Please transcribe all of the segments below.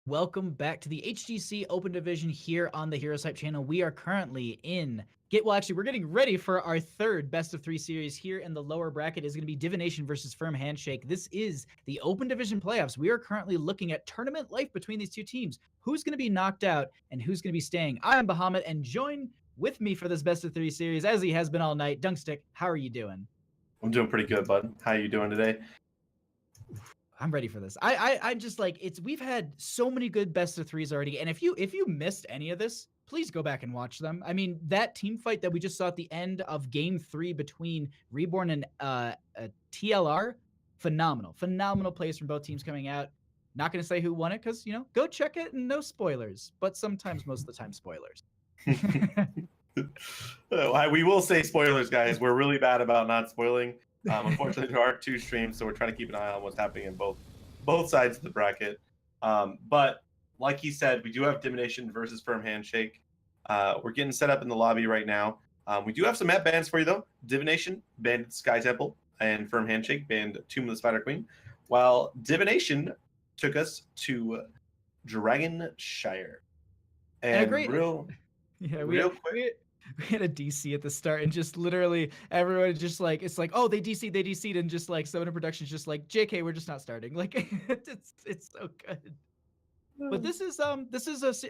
Welcome back to the HGC Open Division here on the HeroesHype channel. We are currently we're getting ready for our third best of three series here in the lower bracket. Is going to be Divination versus Firm Handshake. This is the Open Division playoffs. We are currently looking at tournament life between these two teams. Who's going to be knocked out and who's going to be staying? I am Bahamut, and join with me for this best of three series, as he has been all night, Dunkstik. How are you doing? I'm doing pretty good, bud. How are you doing today? I'm ready for this. I'm just like, we've had so many good best of threes already. And if you missed any of this, please go back and watch them. I mean, that team fight that we just saw at the end of game 3 between Reborn and TLR, phenomenal plays from both teams coming out. Not going to say who won it because, go check it and no spoilers, but sometimes most of the time spoilers. We will say spoilers, guys. We're really bad about not spoiling. Unfortunately, there are 2 streams, so we're trying to keep an eye on what's happening in both sides of the bracket. But like he said, we do have Divination versus Firm Handshake. We're getting set up in the lobby right now. We do have some map bans for you, though. Divination banned Sky Temple, and Firm Handshake banned Tomb of the Spider Queen, while Divination took us to Dragon Shire. And real quick. We had a DC at the start, and just literally everyone just like, it's like, oh, they DC'd, and just like Soda Productions just like, JK, we're just not starting. Like, it's so good. But this is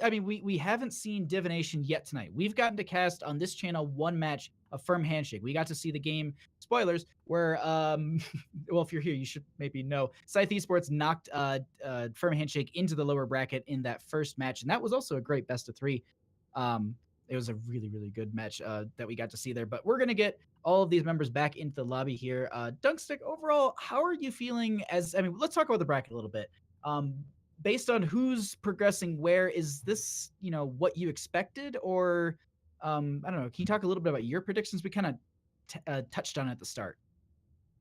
I mean, we haven't seen Divination yet tonight. We've gotten to cast on this channel one match of Firm Handshake. We got to see the game, spoilers, where well, if you're here, you should maybe know, Scythe Esports knocked Firm Handshake into the lower bracket in that first match, and that was also a great best of 3. It was a really good match that we got to see there. But we're going to get all of these members back into the lobby here. Dunkstik, overall, how are you feeling let's talk about the bracket a little bit. Based on who's progressing where, is this, what you expected? Or, I don't know, can you talk a little bit about your predictions? We kind of touched on it at the start.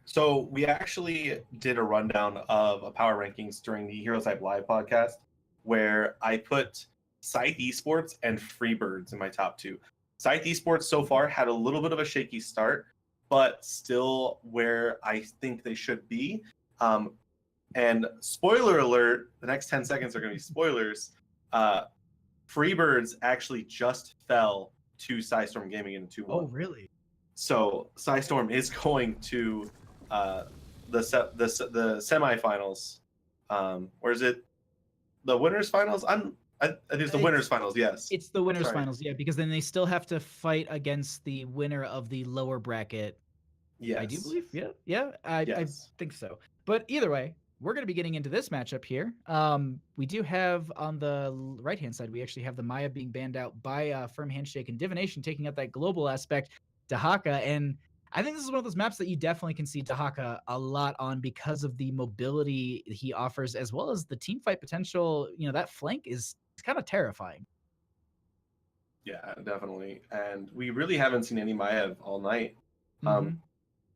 So we actually did a rundown of a power rankings during the HeroesHype Live podcast, where I put Scythe Esports and Freebirds in my top 2. Scythe Esports so far had a little bit of a shaky start, but still where I think they should be. And spoiler alert, the next 10 seconds are going to be spoilers. Freebirds actually just fell to Psystorm Gaming in 2-1. Oh, really? So Psystorm is going to the semifinals. Or is it the winners finals? I think it's the winners finals, yes. It's the winners finals, yeah, because then they still have to fight against the winner of the lower bracket. Yes. I do believe, yeah. I think so. But either way, we're going to be getting into this matchup here. We do have on the right-hand side, we actually have the Maya being banned out by Firm Handshake, and Divination taking out that global aspect, Dahaka, and I think this is one of those maps that you definitely can see Dahaka a lot on because of the mobility he offers, as well as the team fight potential. That flank is kind of terrifying. Yeah, definitely. And we really haven't seen any Maev all night. A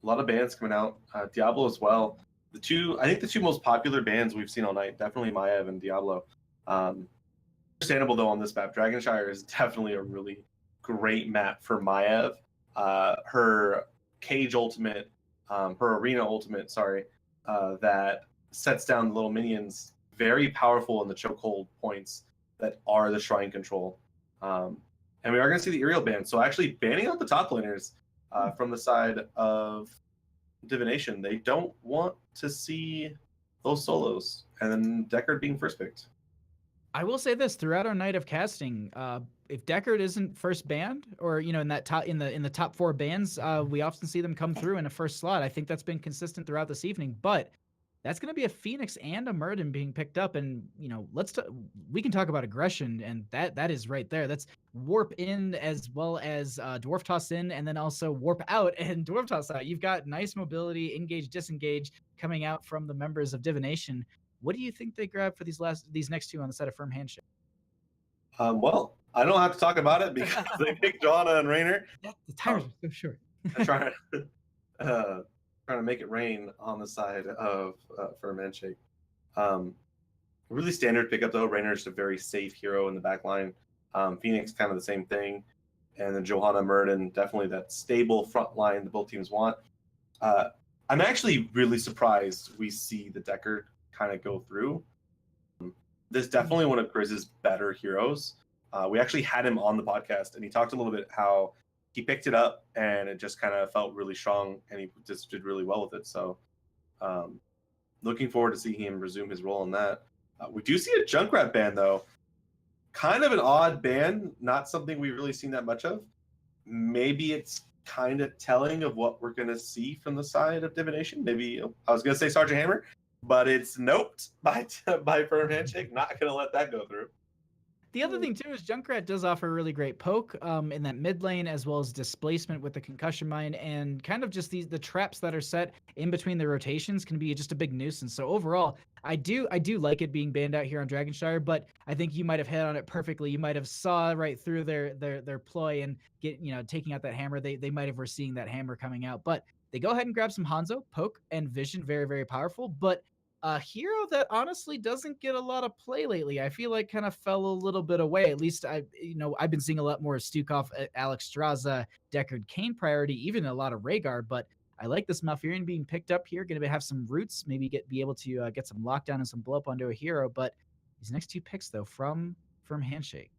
lot of bans coming out. Diablo as well. I think the 2 most popular bans we've seen all night, definitely Maev and Diablo. Understandable though on this map. Dragon Shire is definitely a really great map for Maev. Her cage ultimate, her arena ultimate, that sets down the little minions, very powerful in the chokehold points that are the shrine control. And we are going to see the aerial ban. So actually banning out the top laners from the side of Divination. They don't want to see those solos. And then Deckard being first picked. I will say this, throughout our night of casting, if Deckard isn't first banned, or in that top in the top 4 bans, we often see them come through in a first slot. I think that's been consistent throughout this evening, but that's going to be a Phoenix and a Murden being picked up, and we can talk about aggression, and that is right there. That's warp in as well as dwarf toss in, and then also warp out and dwarf toss out. You've got nice mobility, engage, disengage coming out from the members of Divination. What do you think they grab for these next 2 on the side of Firm Handshake? Well, I don't have to talk about it because they picked Johanna and Raynor. The tires are so short. Trying to make it rain on the side of Firm Handshake. Really standard pickup though. Raynor is a very safe hero in the back line. Phoenix kind of the same thing. And then Johanna, Murden, definitely that stable front line that both teams want. I'm actually really surprised we see the Deckard kind of go through. this is definitely one of Grizz's better heroes. We actually had him on the podcast, and he talked a little bit how he picked it up, and it just kind of felt really strong, and he just did really well with it. So, looking forward to seeing him resume his role in that. We do see a Junkrat ban, though. Kind of an odd ban, not something we've really seen that much of. Maybe it's kind of telling of what we're going to see from the side of Divination. Maybe, I was going to say Sergeant Hammer, but it's noped by Firm Handshake. Not going to let that go through. The other thing, too, is Junkrat does offer a really great poke in that mid lane, as well as displacement with the concussion mine, and kind of just the traps that are set in between the rotations can be just a big nuisance. So overall, I do like it being banned out here on Dragon Shire, but I think you might have hit on it perfectly. You might have saw right through their ploy and taking out that hammer. They might have were seeing that hammer coming out, but they go ahead and grab some Hanzo, poke, and vision. Very, very powerful, but a hero that honestly doesn't get a lot of play lately. I feel like kind of fell a little bit away. At least I've been seeing a lot more Stukov, Alex Straza, Deckard Cain priority, even a lot of Rhaegar, but I like this Malfurion being picked up here. Going to have some roots, maybe be able to get some lockdown and some blow up onto a hero. But these next two picks, though, from Handshake.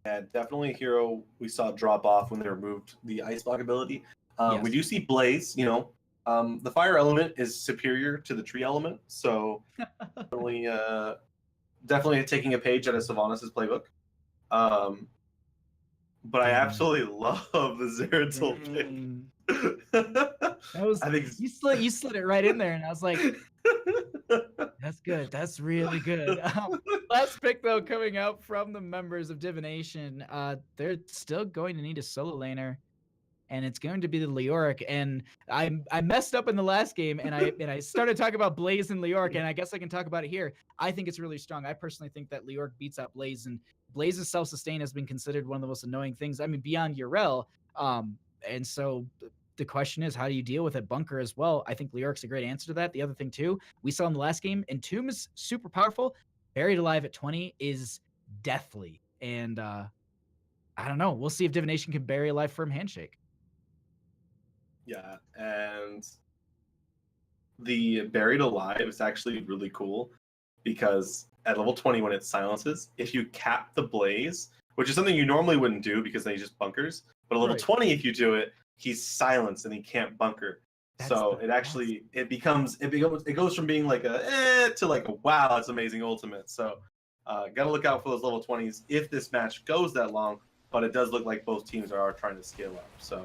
Yeah, definitely a hero we saw drop off when they removed the Ice Block ability. Yes. We do see Blaze, the fire element is superior to the tree element, so definitely taking a page out of Sylvanas' playbook. But I absolutely love the Zeratul pick. I think you slid it right in there, and I was like, that's good. That's really good. Last pick, though, coming out from the members of Divination. They're still going to need a solo laner, and it's going to be the Leoric. And I messed up in the last game, and I started talking about Blaze and Leoric, and I guess I can talk about it here. I think it's really strong. I personally think that Leoric beats out Blaze, and Blaze's self-sustain has been considered one of the most annoying things. I mean, beyond Yrel. And so the question is, how do you deal with it? Bunker as well. I think Leoric's a great answer to that. The other thing, too, we saw in the last game, Entomb is super powerful. Buried Alive at 20 is deathly. And I don't know. We'll see if Divination can bury Alive Firm Handshake. Yeah, and the Buried Alive is actually really cool because at level 20, when it silences, if you cap the Blaze, which is something you normally wouldn't do because then he just bunkers, but at level 20, if you do it, he's silenced and he can't bunker. It goes from being like a to like a wow, it's amazing ultimate. So gotta look out for those level 20s if this match goes that long, but it does look like both teams are trying to scale up. So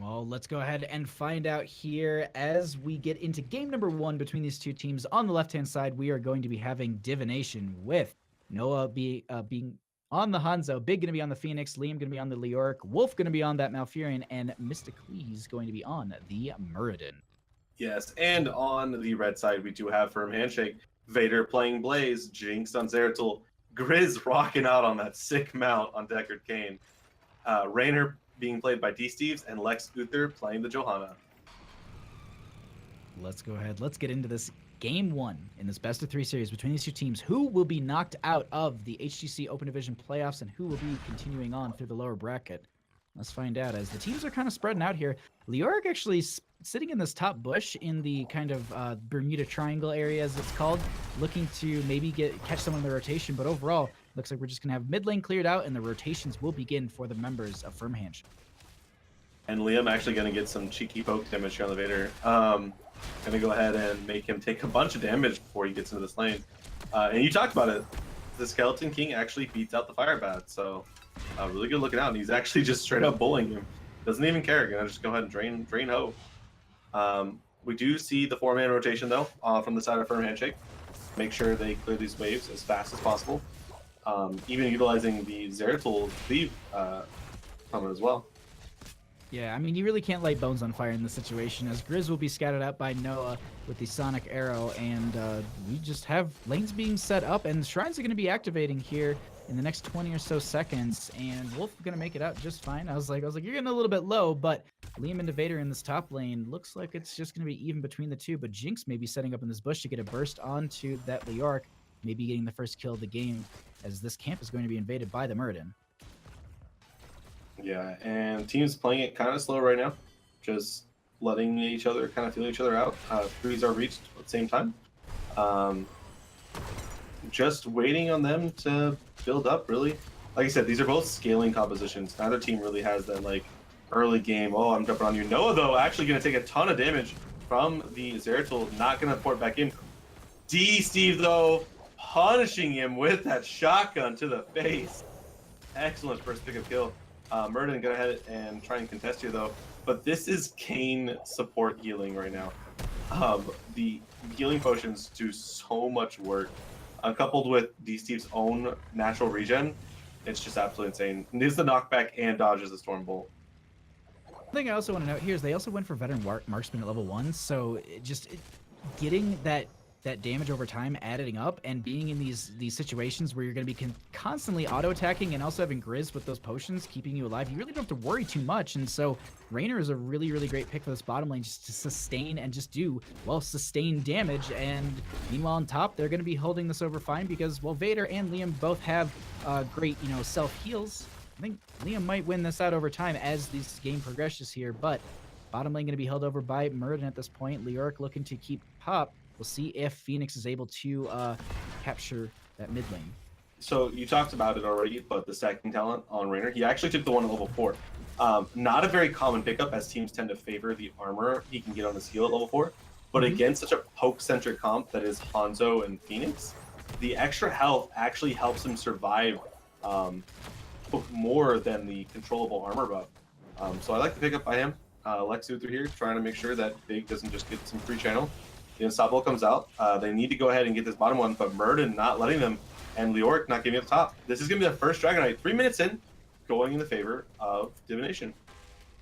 well, let's go ahead and find out here as we get into game number 1 between these two teams. On the left-hand side, we are going to be having Divination with Noah being on the Hanzo, Big going to be on the Phoenix, Liam going to be on the Leoric, Wolf going to be on that Malfurion, and Mysticles going to be on the Muradin. Yes, and on the red side, we do have Firm Handshake, Vader playing Blaze, Jinx on Zeratul, Grizz rocking out on that sick mount on Deckard Cain, Raynor being played by D-Steves, and Lex Uther playing the Johanna. Let's go ahead. Let's get into this game 1 in this best of 3 series between these two teams. Who will be knocked out of the HGC Open Division playoffs and who will be continuing on through the lower bracket? Let's find out as the teams are kind of spreading out here. Leoric actually sitting in this top bush in the kind of Bermuda Triangle area, as it's called, looking to maybe catch someone in the rotation, but overall, looks like we're just going to have mid lane cleared out and the rotations will begin for the members of Firm Handshake. And Liam actually going to get some cheeky poke damage here on the Vader. Going to go ahead and make him take a bunch of damage before he gets into this lane. And you talked about it. The Skeleton King actually beats out the Fire Bat, so really good looking out. And he's actually just straight up bullying him. Doesn't even care. Going to just go ahead and drain Ho. We do see the 4-man rotation, though, from the side of Firm Handshake. Make sure they clear these waves as fast as possible. Even utilizing the Zeratul Cleave summon as well. Yeah, I mean, you really can't light Bones on fire in this situation, as Grizz will be scattered out by Noah with the Sonic Arrow, and we just have lanes being set up, and Shrines are going to be activating here in the next 20 or so seconds, and Wolf is going to make it out just fine. I was like, you're getting a little bit low, but Liam and Vader in this top lane looks like it's just going to be even between the two, but Jinx may be setting up in this bush to get a burst onto that Leoric, maybe getting the first kill of the game, as this camp is going to be invaded by the Muradin. Yeah, and teams playing it kind of slow right now, just letting each other kind of feel each other out. Threes are reached at the same time. Just waiting on them to build up, really. Like I said, these are both scaling compositions. Neither team really has that like early game, oh, I'm jumping on you. Noah, though, actually going to take a ton of damage from the Zeratul, not going to port back in. Steve, though, punishing him with that shotgun to the face. Excellent first pick of kill. Murden, go ahead and try and contest here, though. But this is Kane support healing right now. The healing potions do so much work. Coupled with Steve's own natural regen, it's just absolutely insane. It is the knockback and dodges the Stormbolt. One thing I also want to note here is they also went for veteran marksman at level 1, so getting that damage over time adding up and being in these situations where you're going to be constantly auto-attacking and also having Grizz with those potions keeping you alive, you really don't have to worry too much. And so Raynor is a really, really great pick for this bottom lane just to sustain and just do, well, sustained damage. And meanwhile on top, they're going to be holding this over fine because, well, Vader and Liam both have great, self-heals. I think Liam might win this out over time as this game progresses here, but bottom lane going to be held over by Murden at this point. Leoric looking to keep pop. We'll see if Phoenix is able to capture that mid lane. So you talked about it already, but the second talent on Raynor, he actually took the one at level 4. Not a very common pickup, as teams tend to favor the armor he can get on his heal at level 4. But against such a poke-centric comp that is Hanzo and Phoenix, the extra health actually helps him survive more than the controllable armor buff. So I like the pickup by him. Lex Luthor here, trying to make sure that Big doesn't just get some free channel. The Unstoppable comes out. They need to go ahead and get this bottom one, but Murden not letting them, and Leoric not giving up top. This is going to be the first Dragonite, 3 minutes in, going in the favor of Divination.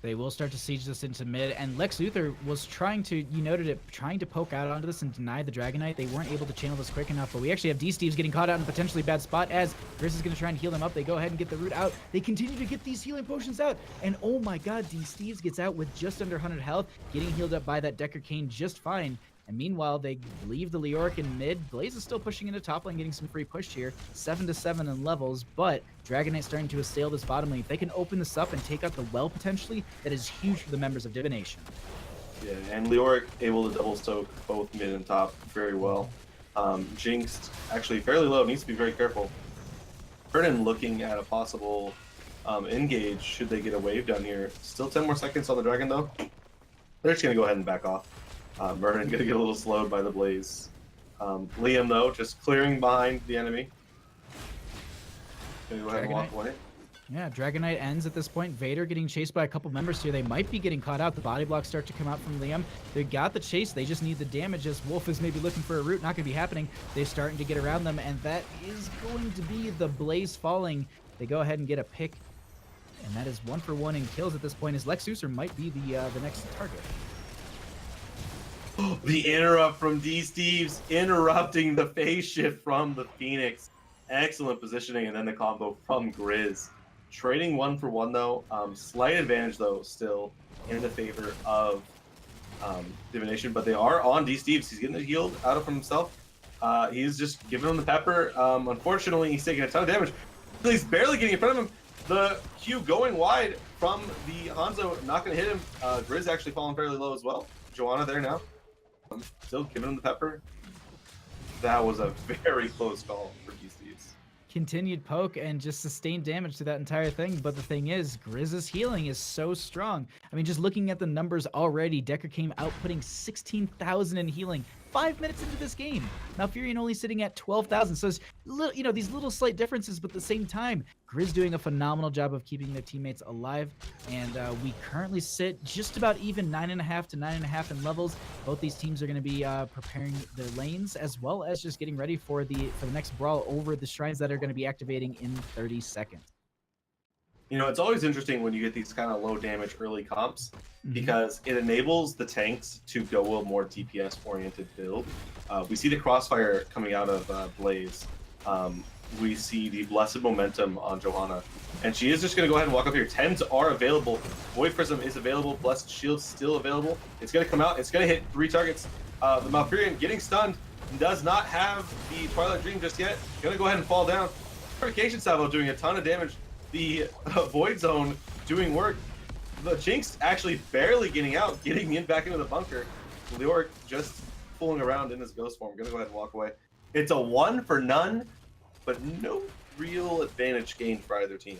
They will start to siege this into mid, and Lex Luthor was trying to, you noted it, trying to poke out onto this and deny the Dragonite. They weren't able to channel this quick enough, but we actually have D-Steve's getting caught out in a potentially bad spot as Grizz is going to try and heal them up. They go ahead and get the root out. They continue to get these healing potions out, and oh my god, D-Steve's gets out with just under 100 health, getting healed up by that Decker Cane just fine. And meanwhile, they leave the Leoric in mid. Blaze is still pushing into top lane, getting some free push here. 7-7 in levels, but Dragonite starting to assail this bottom lane. If they can open this up and take out the well potentially, that is huge for the members of Divination. Yeah, and Leoric able to double soak both mid and top very well. Jinxed actually fairly low, needs to be very careful. Vernon looking at a possible engage should they get a wave down here. Still 10 more seconds on the Dragon though. They're just going to go ahead and back off. Murden gonna get a little slowed by the Blaze. Liam though, just clearing behind the enemy. Gonna go ahead and walk away. Yeah, Dragonite ends at this point. Vader getting chased by a couple members here. They might be getting caught out. The body blocks start to come out from Liam. They got the chase. They just need the damage as Wolf is maybe looking for a root. Not gonna be happening. They're starting to get around them, and that is going to be the Blaze falling. They go ahead and get a pick, and that is 1 for 1 in kills at this point as Lex Luthor might be the next target. The interrupt from D-Steve's, interrupting the phase shift from the Phoenix. Excellent positioning, and then the combo from Grizz. Trading 1 for 1 though. Slight advantage though, still in the favor of Divination, but they are on D-Steve's. He's getting it healed out of himself. He's just giving him the pepper. Unfortunately, he's taking a ton of damage. He's barely getting in front of him. The Q going wide from the Hanzo, not going to hit him. Grizz actually falling fairly low as well. Joanna there now. Still giving him the pepper. That was a very close call for D-Steve's. Continued poke and just sustained damage to that entire thing. But the thing is, Grizz's healing is so strong. I mean, just looking at the numbers already, Decker came outputting 16,000 in healing 5 minutes into this game. Now Furion only sitting at 12,000. So it's little, these little slight differences, but at the same time, Grizz doing a phenomenal job of keeping their teammates alive. And we currently sit just about even 9.5 to 9.5 in levels. Both these teams are going to be preparing their lanes as well as just getting ready for the next brawl over the shrines that are going to be activating in 30 seconds. You know, it's always interesting when you get these kind of low damage early comps because it enables the tanks to go a more DPS oriented build. We see the crossfire coming out of Blaze. We see the blessed momentum on Johanna, and she is just going to go ahead and walk up here. 10s are available. Void Prism is available. Blessed Shield's still available. It's going to come out. It's going to hit 3 targets. The Malfurion getting stunned. Does not have the Twilight Dream just yet. Going to go ahead and fall down. Purification Salvo doing a ton of damage. The Void Zone doing work. The Jinx actually barely getting out, getting in back into the bunker. Leoric just fooling around in his ghost form. Gonna go ahead and walk away. It's a 1 for none, but no real advantage gained for either team.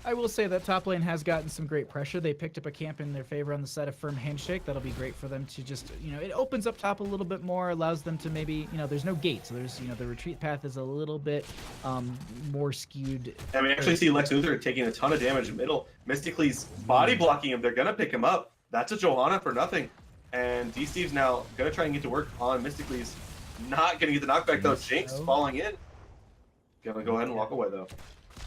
I will say that top lane has gotten some great pressure. They picked up a camp in their favor on the side of Firm Handshake. That'll be great for them to just, it opens up top a little bit more, allows them to maybe, there's no gate. So there's, the retreat path is a little bit more skewed. And we actually see Lex Luthor taking a ton of damage in middle. Mystically's body blocking him. They're going to pick him up. That's a Johanna for nothing. And D-Steve's now going to try and get to work on Mystically's. Not going to get the knockback, though. Jinx falling in. Going to go ahead and walk away, though.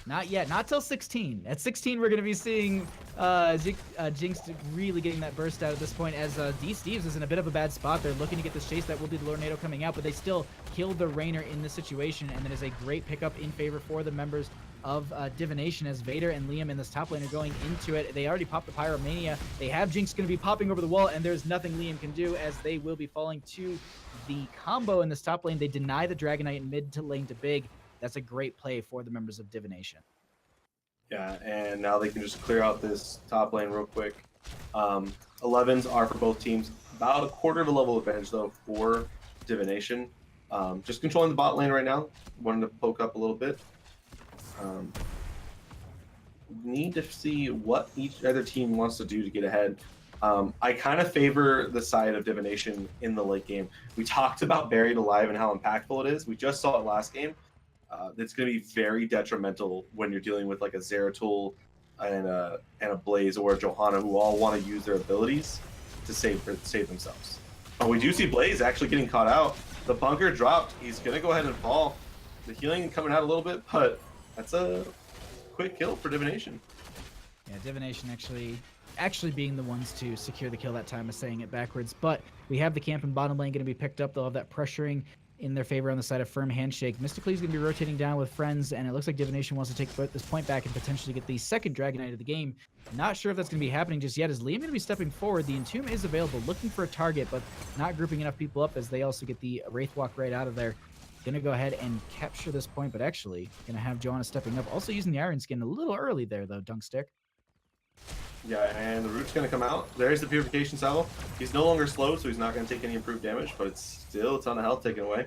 Not yet. Not till 16. At 16, we're going to be seeing Jinx really getting that burst out at this point, as D-Steve's is in a bit of a bad spot. They're looking to get this chase. That will be the Lornado coming out, but they still killed the Rainer in this situation, and that is a great pickup in favor for the members of Divination, as Vader and Liam in this top lane are going into it. They already popped the Pyromania. They have Jinx going to be popping over the wall, and there's nothing Liam can do, as they will be falling to the combo in this top lane. They deny the Dragon Knight mid to lane to big. That's a great play for the members of Divination. Yeah, and now they can just clear out this top lane real quick. 11s are for both teams. About a quarter of a level advantage, though, for Divination. Just controlling the bot lane right now. Wanting to poke up a little bit. Need to see what each other team wants to do to get ahead. I kind of favor the side of Divination in the late game. We talked about Buried Alive and how impactful it is. We just saw it last game. It's going to be very detrimental when you're dealing with like a Zeratul and a Blaze or a Johanna, who all want to use their abilities to save themselves. We do see Blaze actually getting caught out. The bunker dropped. He's going to go ahead and fall. The healing coming out a little bit, but that's a quick kill for Divination. Yeah, Divination actually being the ones to secure the kill that time, is saying it backwards. But we have the camp in bottom lane going to be picked up. They'll have that pressuring in their favor on the side of Firm Handshake. Mystically's going to be rotating down with friends, and it looks like Divination wants to take this point back and potentially get the second Dragon Knight of the game. Not sure if that's going to be happening just yet, as Liam going to be stepping forward. The Entomb is available, looking for a target, but not grouping enough people up, as they also get the Wraith Walk right out of there. Going to go ahead and capture this point, but actually going to have Johanna stepping up. Also using the Iron Skin a little early there, though, Dunkstik. Yeah, and the root's going to come out. There's the Purification Salvo. He's no longer slow, so he's not going to take any improved damage, but it's still a ton of health taken away.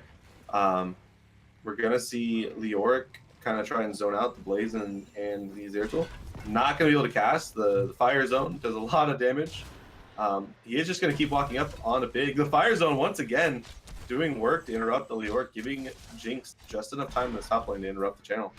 We're going to see Leoric kind of try and zone out the Blaze and the Zeratul. Not going to be able to cast. The Fire Zone does a lot of damage. He is just going to keep walking up on a big. The Fire Zone, once again, doing work to interrupt the Leoric, giving Jinx just enough time in the top lane to interrupt the channel.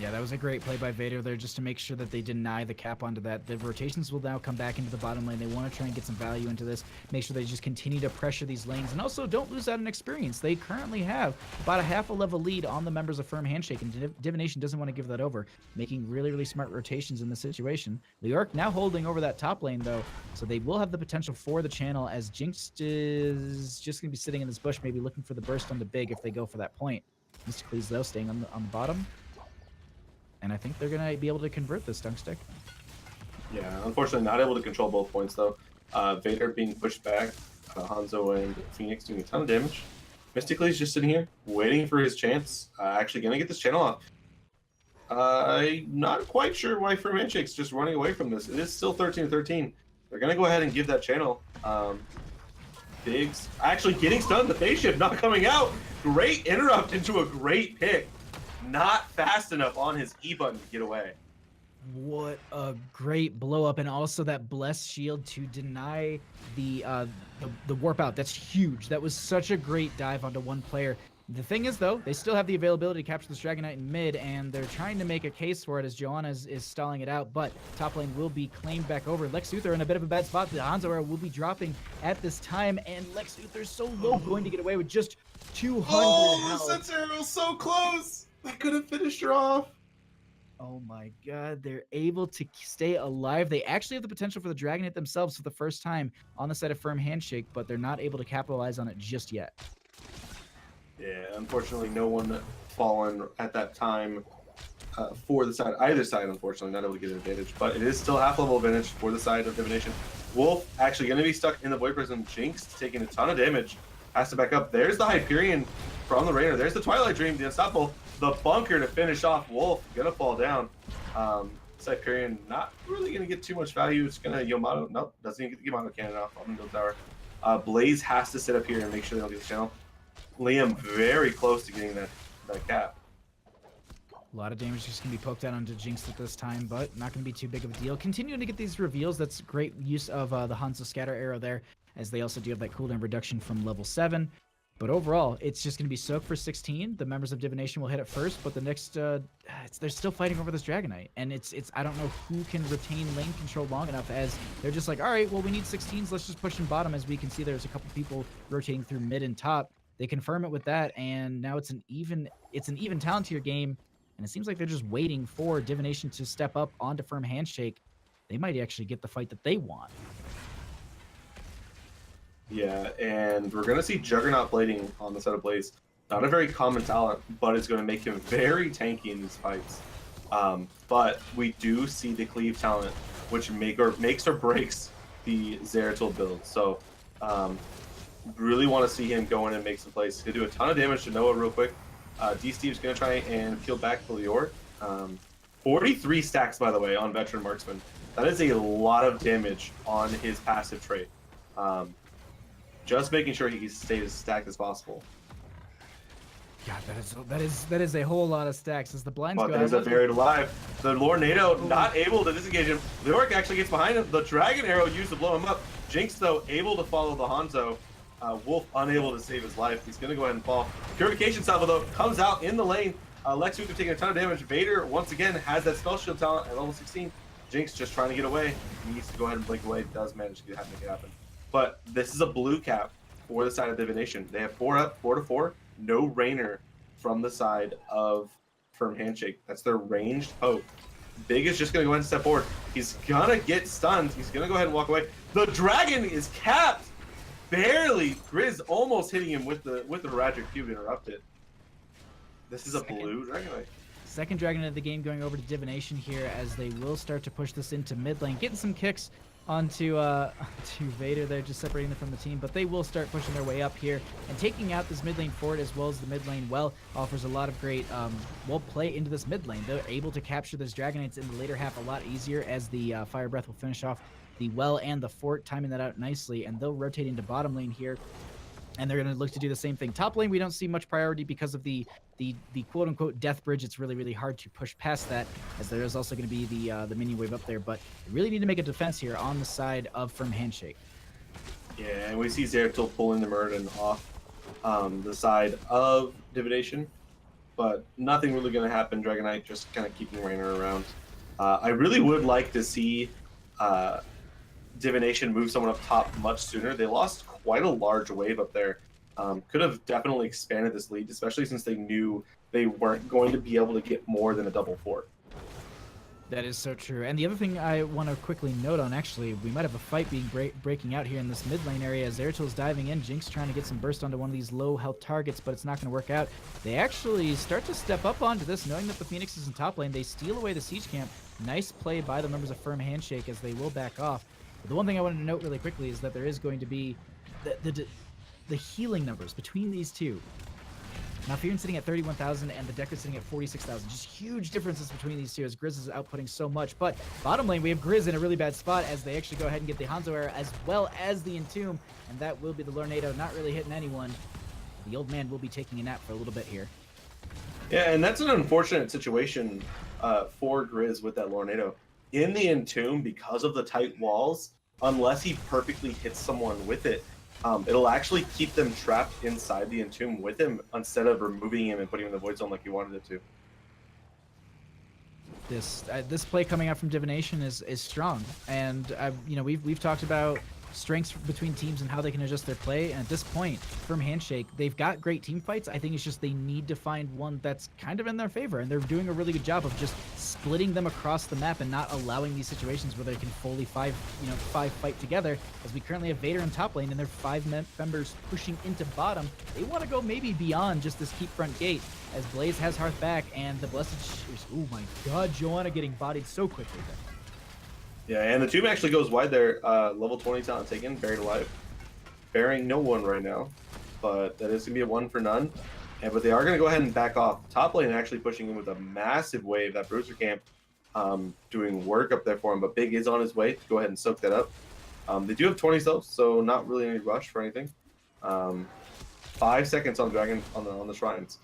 Yeah, that was a great play by Vader there, just to make sure that they deny the cap onto that. The rotations will now come back into the bottom lane. They want to try and get some value into this, make sure they just continue to pressure these lanes, and also don't lose out on experience. They currently have about a half a level lead on the members of Firm Handshake, and Divination doesn't want to give that over, making really, really smart rotations in this situation. Leoric now holding over that top lane, though, so they will have the potential for the channel, as Jinx is just going to be sitting in this bush, maybe looking for the burst on the big if they go for that point. Mystically's, though, staying on the bottom. And I think they're going to be able to convert this, Dunkstik. Yeah, unfortunately not able to control both points, though. Vader being pushed back. Hanzo and Phoenix doing a ton of damage. Mystically's just sitting here, waiting for his chance. Actually going to get this channel off. I'm not quite sure why Firm Handshake's just running away from this. It is still 13-13. They're going to go ahead and give that channel. Biggs actually getting stunned. The phase shift not coming out. Great interrupt into a great pick. Not fast enough on his E button to get away. What a great blow up, and also that blessed shield to deny the warp out. That's huge. That was such a great dive onto one player. The thing is, though, they still have the availability to capture this Dragon Knight in mid, and they're trying to make a case for it as Johanna is stalling it out, but top lane will be claimed back over. Lex Luthor in a bit of a bad spot. The Hanzo arrow will be dropping at this time, and Lex Luthor's so low, going to get away with just 200 health. The Sense Arrow so close! I could have finished her off. Oh my god, they're able to stay alive. They actually have the potential for the Dragon Hit themselves for the first time on the side of Firm Handshake, but they're not able to capitalize on it just yet. Yeah, unfortunately, no one fallen at that time for the side. Either side, unfortunately, not able to get an advantage, but it is still half level advantage for the side of Divination. Wolf actually going to be stuck in the Void Prism. Jinx taking a ton of damage. Has to back up. There's the Hyperion from the Rainer. There's the Twilight Dream, the Unstoppable. The bunker to finish off Wolf. Gonna fall down. Hyperion not really gonna get too much value. It's gonna Yamato. Nope, doesn't even get the Yamato cannon off on the middle tower. Blaze has to sit up here and make sure they don't get the channel. Liam very close to getting that cap. A lot of damage just going to be poked out onto Jinx at this time, but not going to be too big of a deal. Continuing to get these reveals. That's great use of the Hanzo scatter arrow there, as they also do have that cooldown reduction from level 7. But overall, it's just going to be Soak for 16. The members of Divination will hit it first, but the next, they're still fighting over this Dragonite. And it's I don't know who can retain lane control long enough, as they're just like, all right, well, we need 16s. Let's just push in bottom. As we can see, there's a couple people rotating through mid and top. They confirm it with that, and now it's an even talent tier game. And it seems like they're just waiting for Divination to step up onto Firm Handshake. They might actually get the fight that they want. Yeah, and we're going to see Juggernaut blading on the side of Blaze. Not a very common talent, but it's going to make him very tanky in these fights. But we do see the cleave talent, which makes or breaks the Zeratul build. So really want to see him go in and make some plays. He's going to do a ton of damage to Noah real quick. D-Steve's going to try and peel back Lior. 43 stacks, by the way, on Veteran Marksman. That is a lot of damage on his passive trait. Just making sure he stays as stacked as possible. God, that is a whole lot of stacks as the blinds go out. But there's a buried alive. The Lornado not able to disengage him. Leoric actually gets behind him. The Dragon Arrow used to blow him up. Jinx, though, able to follow the Hanzo. Wolf unable to save his life. He's going to go ahead and fall. Purification Salvo, though, comes out in the lane. Lex Luthor taking a ton of damage. Vader, once again, has that Spell Shield talent at level 16. Jinx just trying to get away. He needs to go ahead and blink away. Does manage to make it happen. But this is a blue cap for the side of Divination. They have 4 up, 4 to 4. No Rainer from the side of Firm Handshake. That's their ranged poke. Big is just going to go ahead and step forward. He's going to get stunned. He's going to go ahead and walk away. The Dragon is capped. Barely. Grizz almost hitting him with the Radric Cube to interrupt it. This is a blue Dragonite. Second Dragon of the game going over to Divination here, as they will start to push this into mid lane. Getting some kicks onto to Vader there, just separating them from the team, but they will start pushing their way up here and taking out this mid lane forward, as well as the mid lane offers a lot of great play into this mid lane. They're able to capture those Dragonites in the later half a lot easier, as the Fire Breath will finish off the well and the fort, timing that out nicely, and they'll rotate into bottom lane here, and they're going to look to do the same thing. Top lane, we don't see much priority because of the quote-unquote death bridge. It's really hard to push past that, as there is also going to be the minion wave up there, but we really need to make a defense here on the side of Firm Handshake. Yeah, and we see Zeratul pulling the Murden off the side of Divination, but nothing really going to happen. Dragonite just kind of keeping Rainer around. I really would like to see Divination move someone up top much sooner. They lost quite a large wave up there. Could have definitely expanded this lead, especially since they knew they weren't going to be able to get more than a double fort. That is so true. And the other thing I want to quickly note on, actually, we might have a fight being breaking out here in this mid lane area, as Zeratul diving in. Jinx trying to get some burst onto one of these low health targets, but it's not going to work out. They actually start to step up onto this, knowing that the Phoenix is in top lane. They steal away the siege camp. Nice play by the members of Firm Handshake, as they will back off. But the one thing I wanted to note really quickly is that there is going to be the healing numbers between these two. Now, Fearon's sitting at 31,000 and the Decker's sitting at 46,000. Just huge differences between these two, as Grizz is outputting so much. But bottom lane, we have Grizz in a really bad spot, as they actually go ahead and get the Hanzo Arrow as well as the Entomb. And that will be the Lornado, not really hitting anyone. The old man will be taking a nap for a little bit here. Yeah, and that's an unfortunate situation for Grizz with that Lornado. In the Entomb, because of the tight walls, unless he perfectly hits someone with it, it'll actually keep them trapped inside the Entomb with him, instead of removing him and putting him in the Void Zone like he wanted it to. This play coming out from Divination is strong, and we've talked about strengths between teams and how they can adjust their play. And at this point, Firm Handshake, they've got great team fights. I think it's just they need to find one that's kind of in their favor, and they're doing a really good job of just splitting them across the map and not allowing these situations where they can fully five fight together. As we currently have Vader in top lane and their 5 members pushing into bottom, they want to go maybe beyond just this keep front gate, as Blaze has Hearth back, and the Blessed oh my god, Joanna getting bodied so quickly there. Yeah, and the tomb actually goes wide there. Level 20 talent taken, buried alive. Bearing no one right now, but that is going to be a 1 for none. But they are going to go ahead and back off. Top lane actually pushing in with a massive wave. That Bruiser camp doing work up there for him, but Big is on his way to go ahead and soak that up. They do have 20 though, so not really any rush for anything. 5 seconds on Dragon on the shrines.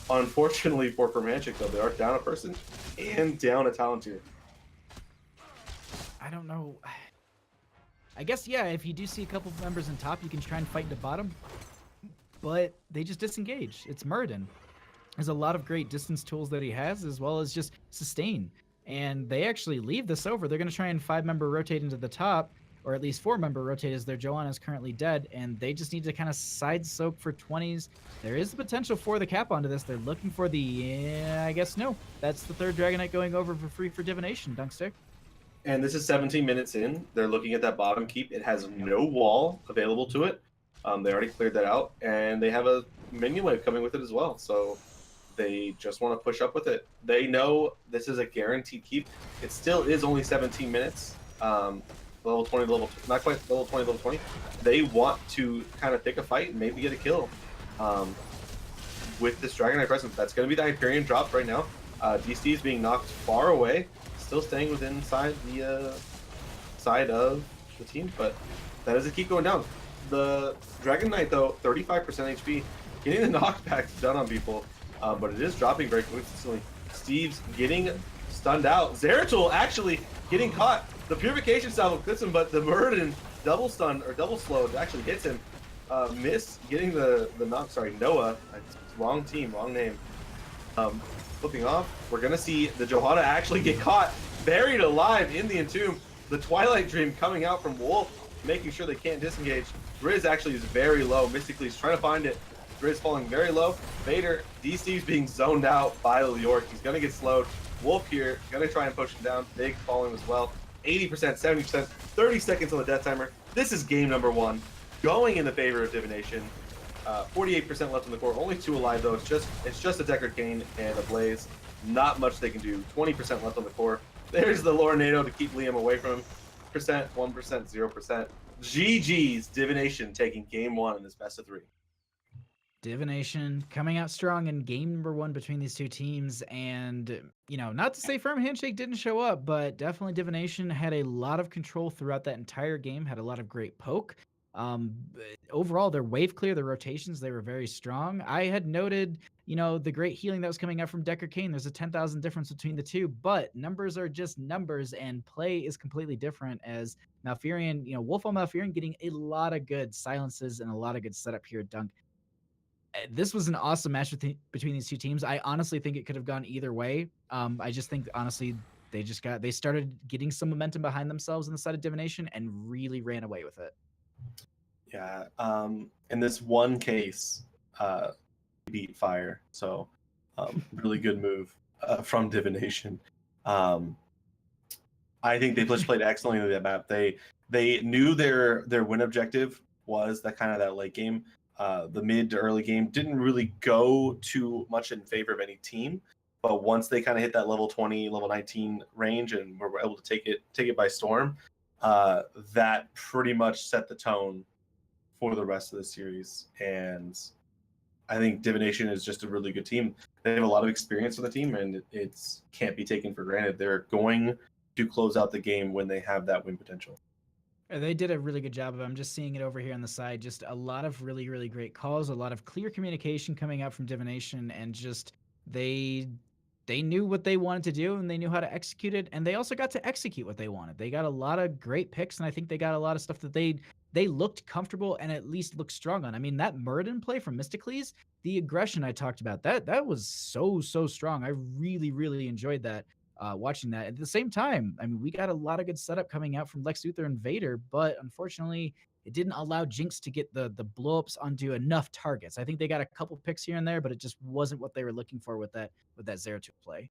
Unfortunately for Firm Handshake though, they are down a person and down a talent tier. I don't know. I guess, yeah, if you do see a couple of members in top, you can try and fight to bottom. But they just disengage. It's Muradin. There's a lot of great distance tools that he has, as well as just sustain. And they actually leave this over. They're going to try and 5-member rotate into the top, or at least 4-member rotate as their Joanna is currently dead, and they just need to kind of side soak for 20s. There is the potential for the cap onto this. They're looking for the, yeah, I guess no. That's the third Dragonite going over for free for Divination, Dunkstik. And this is 17 minutes in. They're looking at that bottom keep. It has no wall available to it. They already cleared that out, and they have a minion wave coming with it as well. So they just want to push up with it. They know this is a guaranteed keep. It still is only 17 minutes. Level 20, not quite level 20, level 20. They want to kind of pick a fight and maybe get a kill with this Dragonite presence. That's going to be the Hyperion drop right now. DC is being knocked far away, still staying within inside the side of the team, but that is a keep going down. The Dragonite though, 35% HP, getting the knockbacks done on people, but it is dropping very consistently. Steve's getting stunned out. Zeratul actually getting caught. The Purification Salvo hits him, but the Muradin double stun or double slow actually hits him. Miss getting the knock. Sorry, Noah. Wrong team, wrong name. Flipping off. We're gonna see the Johanna actually get caught, buried alive in the Entomb. The Twilight Dream coming out from Wolf, making sure they can't disengage. Grizz actually is very low. Mystically is trying to find it. Grizz falling very low. Vader, DC's being zoned out by Leoric. He's gonna get slowed. Wolf here, gonna try and push him down. Big falling as well. 80%, 70%, 30 seconds on the death timer. This is game number 1, going in the favor of Divination. 48% left in the core, only 2 alive though. It's just a Deckard Cain and a Blaze. Not much they can do. 20% left on the core. There's the Lorenado to keep Liam away from him. 1%, 0%. GG's Divination taking game 1 in this best of 3. Divination coming out strong in game number 1 between these two teams. And, you know, not to say Firm Handshake didn't show up, but definitely Divination had a lot of control throughout that entire game, had a lot of great poke. Overall, their wave clear, their rotations, they were very strong. I had noted, you know, the great healing that was coming out from Deckard Cain. There's a 10,000 difference between the two, but numbers are just numbers, and play is completely different as Malfurion, you know, Wolf on Malfurion getting a lot of good silences and a lot of good setup here at Dunk. This was an awesome match between these two teams. I honestly think it could have gone either way. I just think, honestly, they started getting some momentum behind themselves on the side of Divination and really ran away with it. Yeah. In this one case, beat Fire. So really good move from Divination. I think they played excellently in that map. They knew their win objective was that late game. The mid to early game didn't really go too much in favor of any team, but once they kind of hit that level 20, level 19 range and were able to take it by storm, that pretty much set the tone for the rest of the series. And I think Divination is just a really good team. They have a lot of experience on the team, and it can't be taken for granted. They're going to close out the game when they have that win potential. They did a really good job of it. I'm just seeing it over here on the side. Just a lot of really, really great calls, a lot of clear communication coming out from Divination, and just they knew what they wanted to do, and they knew how to execute it, and they also got to execute what they wanted. They got a lot of great picks, and I think they got a lot of stuff that they looked comfortable and at least looked strong on. I mean, that Muradin play from Mysticles, the aggression I talked about, that was so strong. I really, really enjoyed that. Watching that. At the same time, I mean, we got a lot of good setup coming out from Lex Luthor and Vader, but unfortunately, it didn't allow Jinx to get the blow-ups onto enough targets. I think they got a couple picks here and there, but it just wasn't what they were looking for with that Zeratul play.